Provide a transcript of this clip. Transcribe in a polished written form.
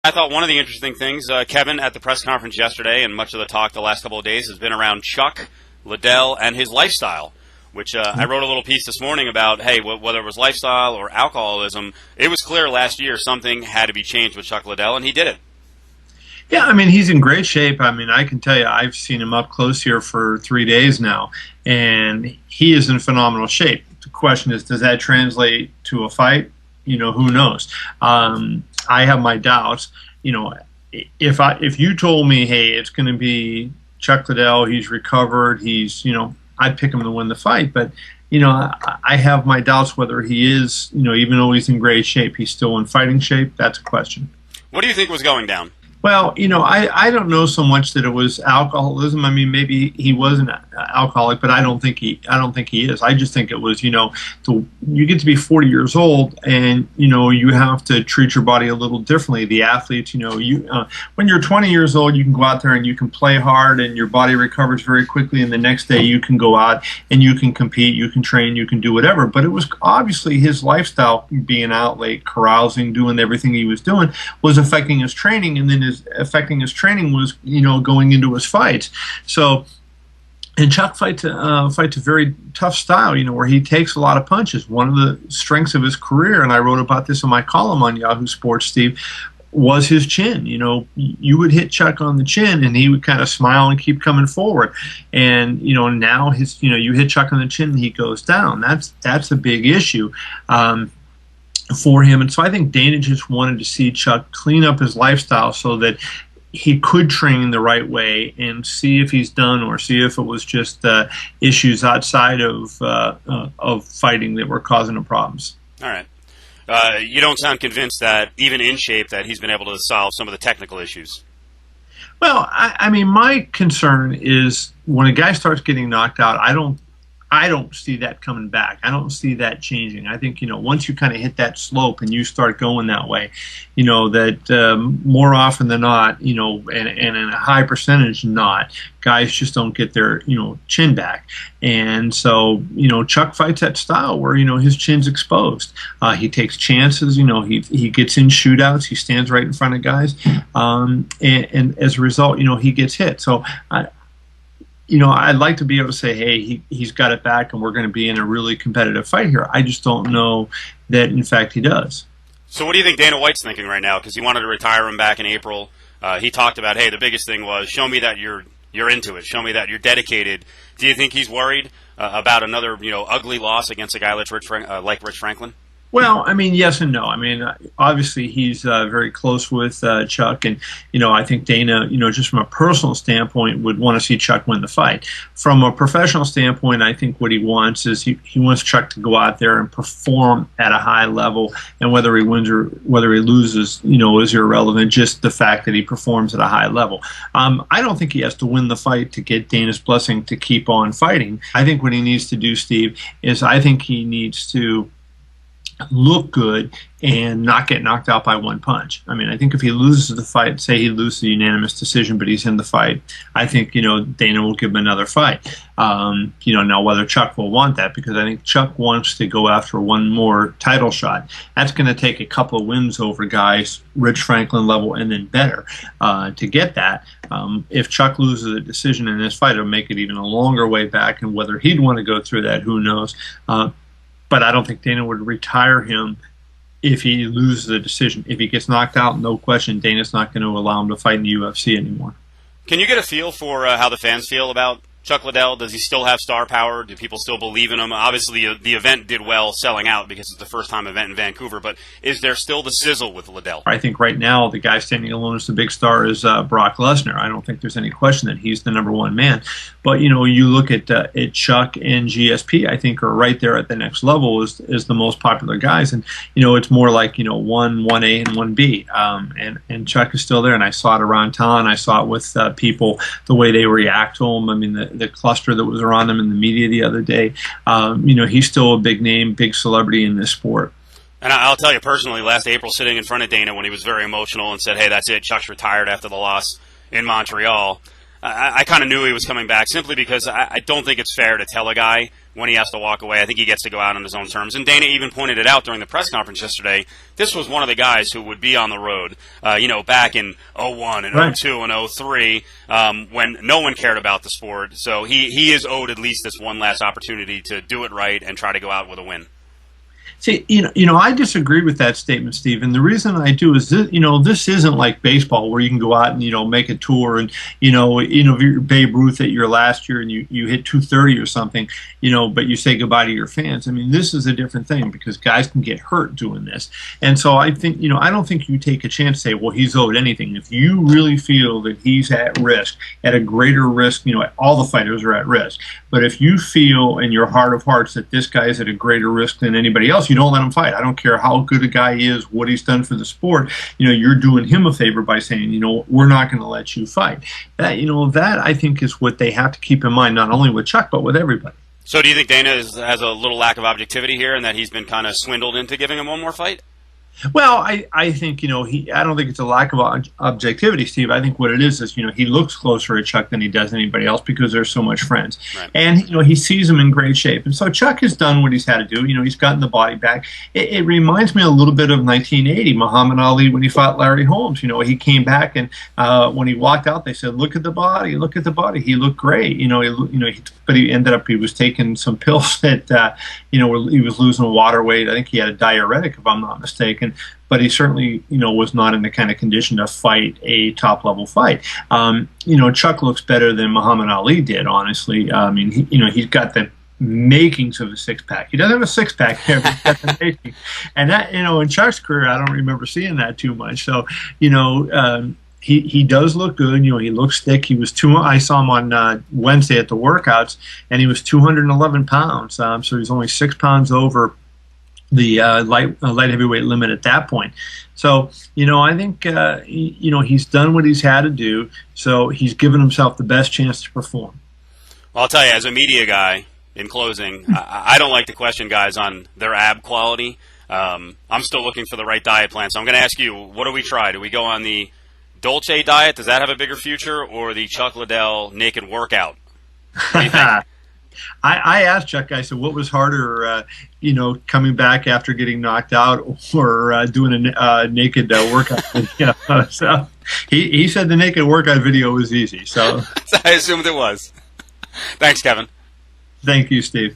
I thought one of the interesting things, Kevin, at the press conference yesterday, and much of the talk the last couple of days, has been around Chuck, Liddell, and his lifestyle, which I wrote a little piece this morning about, hey, whether it was lifestyle or alcoholism, it was clear last year something had to be changed with Chuck Liddell, and he did it. Yeah, I mean, he's in great shape. I mean, I can tell you, I've seen him up close here for 3 days now, and he is in phenomenal shape. The question is, does that translate to a fight? Who knows? I have my doubts. If you told me, hey, it's going to be Chuck Liddell, he's recovered, I'd pick him to win the fight. But, I have my doubts whether he is, even though he's in great shape, he's still in fighting shape. That's a question. What do you think was going down? Well, I don't know so much that it was alcoholism. I mean, maybe he was an alcoholic, but I don't think he is. I just think it was, you get to be 40 years old, and you have to treat your body a little differently. The athletes, when you're 20 years old, you can go out there and you can play hard, and your body recovers very quickly. And the next day, you can go out and you can compete, you can train, you can do whatever. But it was obviously his lifestyle, being out late, carousing, doing everything he was doing, was affecting his training, and then affecting his training was, going into his fights. So, and Chuck fights a very tough style, where he takes a lot of punches. One of the strengths of his career, and I wrote about this in my column on Yahoo Sports, Steve, was his chin. You would hit Chuck on the chin, and he would kind of smile and keep coming forward. And now you hit Chuck on the chin, and he goes down. That's a big issue. For him. And so I think Dana just wanted to see Chuck clean up his lifestyle so that he could train the right way and see if he's done, or see if it was just issues outside of fighting that were causing him problems. All right. You don't sound convinced that, even in shape, that he's been able to solve some of the technical issues. Well, I mean, my concern is when a guy starts getting knocked out, I don't see that coming back. I don't see that changing. I think, once you kind of hit that slope and you start going that way, that more often than not, and in a high percentage not, guys just don't get their, chin back. And so, Chuck fights that style where, his chin's exposed. He takes chances, he gets in shootouts, he stands right in front of guys. And as a result, he gets hit. So I'd like to be able to say, hey, he's got it back and we're going to be in a really competitive fight here. I just don't know that, in fact, he does. So what do you think Dana White's thinking right now? Because he wanted to retire him back in April. He talked about, hey, the biggest thing was show me that you're into it. Show me that you're dedicated. Do you think he's worried about another ugly loss against a guy like Rich Franklin? Well, I mean, yes and no. I mean, obviously he's very close with Chuck, and I think Dana, just from a personal standpoint, would want to see Chuck win the fight. From a professional standpoint, I think what he wants is he wants Chuck to go out there and perform at a high level, and whether he wins or whether he loses, is irrelevant. Just the fact that he performs at a high level. I don't think he has to win the fight to get Dana's blessing to keep on fighting. I think what he needs to do, Steve, is I think he needs to look good and not get knocked out by one punch. I mean, I think if he loses the fight, say he loses the unanimous decision, but he's in the fight, I think, Dana will give him another fight. Now whether Chuck will want that, because I think Chuck wants to go after one more title shot. That's going to take a couple of wins over guys, Rich Franklin level and then better, to get that. If Chuck loses a decision in this fight, it'll make it even a longer way back, and whether he'd want to go through that, who knows. But I don't think Dana would retire him if he loses the decision. If he gets knocked out, no question, Dana's not going to allow him to fight in the UFC anymore. Can you get a feel for how the fans feel about Chuck Liddell? Does he still have star power? Do people still believe in him? Obviously, the event did well selling out because it's the first-time event in Vancouver, but is there still the sizzle with Liddell? I think right now the guy standing alone as the big star is Brock Lesnar. I don't think there's any question that he's the number one man. But, you look at Chuck and GSP, I think, are right there at the next level as the most popular guys. And, it's more like, 1A and 1B. And Chuck is still there, and I saw it around town. I saw it with people, the way they react to him. I mean, the cluster that was around him in the media the other day. He's still a big name, big celebrity in this sport. And I'll tell you personally, last April, sitting in front of Dana when he was very emotional and said, hey, that's it, Chuck's retired after the loss in Montreal, I kind of knew he was coming back simply because I don't think it's fair to tell a guy when he has to walk away. I think he gets to go out on his own terms. And Dana even pointed it out during the press conference yesterday. This was one of the guys who would be on the road, back in 01 and 02 and 03, when no one cared about the sport. So he is owed at least this one last opportunity to do it right and try to go out with a win. See, I disagree with that statement, Steve. And the reason I do is this isn't like baseball where you can go out and, make a tour and, if you're Babe Ruth at your last year and you hit 230 or something, but you say goodbye to your fans. I mean, this is a different thing because guys can get hurt doing this. And so I think, I don't think you take a chance to say, well, he's owed anything. If you really feel that he's at risk, at a greater risk, all the fighters are at risk. But if you feel in your heart of hearts that this guy is at a greater risk than anybody else, you don't let him fight. I don't care how good a guy is, what he's done for the sport. You're doing him a favor by saying, we're not going to let you fight. That I think is what they have to keep in mind, not only with Chuck, but with everybody. So do you think Dana has a little lack of objectivity here and that he's been kind of swindled into giving him one more fight? Well, I think, I don't think it's a lack of objectivity, Steve. I think what it is, he looks closer at Chuck than he does anybody else because they're so much friends. Right. And, he sees him in great shape. And so Chuck has done what he's had to do. He's gotten the body back. It reminds me a little bit of 1980, Muhammad Ali when he fought Larry Holmes. He came back and when he walked out, they said, look at the body, look at the body. He looked great. But he ended up, he was taking some pills that, he was losing water weight. I think he had a diuretic, if I'm not mistaken. But he certainly, was not in the kind of condition to fight a top-level fight. Chuck looks better than Muhammad Ali did, honestly. I mean, he's got the makings of a six-pack. He doesn't have a six-pack here, but he's got the making. And that, in Chuck's career, I don't remember seeing that too much. So, he does look good. He looks thick. I saw him on Wednesday at the workouts, and he was 211 pounds. So he's only 6 pounds over the light heavyweight limit at that point. So, I think, he's done what he's had to do. So he's given himself the best chance to perform. Well, I'll tell you, as a media guy, in closing, I don't like to question guys on their ab quality. I'm still looking for the right diet plan. So I'm going to ask you, what do we try? Do we go on the Dolce diet? Does that have a bigger future? Or the Chuck Liddell naked workout? What do you think? I asked Chuck, I said, what was harder, coming back after getting knocked out or doing a naked workout video? So he said the naked workout video was easy. So I assumed it was. Thanks, Kevin. Thank you, Steve.